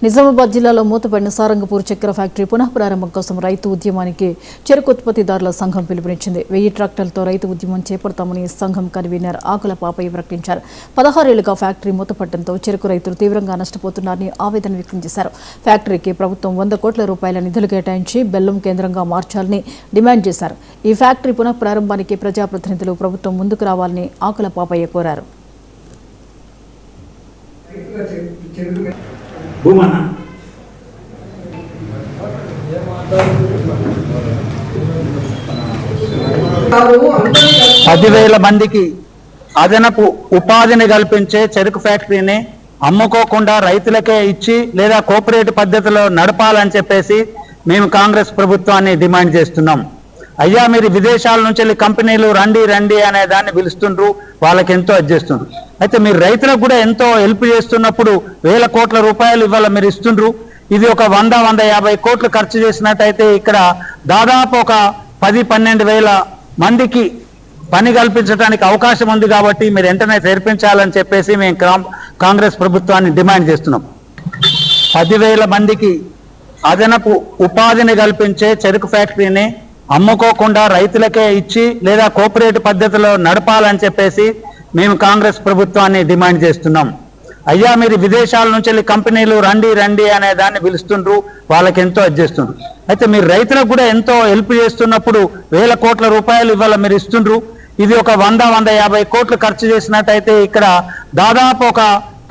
నిజామాబాద్ జిల్లాలో మూతపడిన సారంగపూర్ చక్కెర ఫ్యాక్టరీ పునః ప్రారంభం కోసం రైతు ఉద్యమానికి చెరకు ఉత్పత్తిదారుల సంఘం పిలుపునిచ్చింది. 1000 ట్రాక్టర్లతో రైతు ఉద్యమం చేపడతామని సంఘం కన్వీనర్ ఆకుల పాపయ్య ప్రకటించారు. 16 ఏళ్లుగా ఫ్యాక్టరీ మూతపడడంతో చెరకు రైతులు తీవ్రంగా నష్టపోతున్నారని ఆవేదన వ్యక్తం చేశారు. ఫ్యాక్టరీకి ప్రభుత్వం 100 కోట్ల రూపాయల నిధులు కేటాయించి బెల్లం కేంద్రంగా మార్చాలని డిమాండ్ చేశారు. ఈ ఫ్యాక్టరీ పునః ప్రారంభానికి ప్రజాప్రతినిధులు ప్రభుత్వం ముందుకు రావాలని ఆకుల పాపయ్య కోరారు. భూమన్న 10,000 మందికి అదనపు ఉపాధిని కల్పించే చెరుకు ఫ్యాక్టరీని అమ్ముకోకుండా రైతులకే ఇచ్చి లేదా కోఆపరేటివ్ పద్ధతిలో నడపాలని చెప్పేసి మేము కాంగ్రెస్ ప్రభుత్వాన్ని డిమాండ్ చేస్తున్నాం. అయ్యా, మీరు విదేశాల నుంచి వెళ్ళి కంపెనీలు రండి రండి అనే దాన్ని పిలుస్తుండ్రు, వాళ్ళకి ఎంతో అడ్జేస్తుండ్రు. అయితే మీరు రైతులకు కూడా ఎంతో హెల్ప్ చేస్తున్నప్పుడు 1000 కోట్ల రూపాయలు ఇవాళ మీరు ఇస్తుండ్రు. ఇది ఒక 100-150 కోట్లు ఖర్చు చేసినట్టయితే ఇక్కడ దాదాపు ఒక 10-12 వేల మందికి పని కల్పించడానికి అవకాశం ఉంది. కాబట్టి మీరు వెంటనే చేర్పించాలని చెప్పేసి మేము కాంగ్రెస్ ప్రభుత్వాన్ని డిమాండ్ చేస్తున్నాం. 10,000 మందికి అదనపు ఉపాధిని కల్పించే చెరుకు ఫ్యాక్టరీని అమ్ముకోకుండా రైతులకే ఇచ్చి లేదా కోఆపరేటివ్ పద్ధతిలో నడపాలని చెప్పేసి మేము కాంగ్రెస్ ప్రభుత్వాన్ని డిమాండ్ చేస్తున్నాం. అయ్యా, మీరు విదేశాల నుంచి వెళ్ళి కంపెనీలు రండి రండి అనే దాన్ని పిలుస్తుండ్రు, వాళ్ళకి ఎంతో అడ్జేస్తుండ్రు. అయితే మీరు రైతులకు కూడా ఎంతో హెల్ప్ చేస్తున్నప్పుడు 1000 కోట్ల రూపాయలు ఇవాళ మీరు ఇస్తుండ్రు. ఇది ఒక 100-150 కోట్లు ఖర్చు చేసినట్టయితే ఇక్కడ దాదాపు ఒక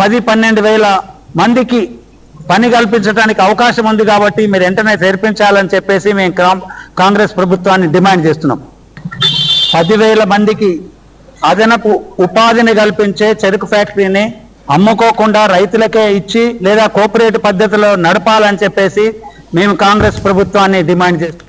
10-12 వేల మందికి పని కల్పించడానికి అవకాశం ఉంది. కాబట్టి మీరు వెంటనే చేర్పించాలని చెప్పేసి మేము కాంగ్రెస్ ప్రభుత్వాన్ని డిమాండ్ చేస్తున్నాం. 10,000 మందికి అదనపు ఉపాధిని కల్పించే చెరుకు ఫ్యాక్టరీని అమ్ముకోకుండా రైతులకే ఇచ్చి లేదా కోఆపరేటివ్ పద్ధతిలో నడపాలని చెప్పేసి మేము కాంగ్రెస్ ప్రభుత్వాన్ని డిమాండ్ చేస్తున్నాం.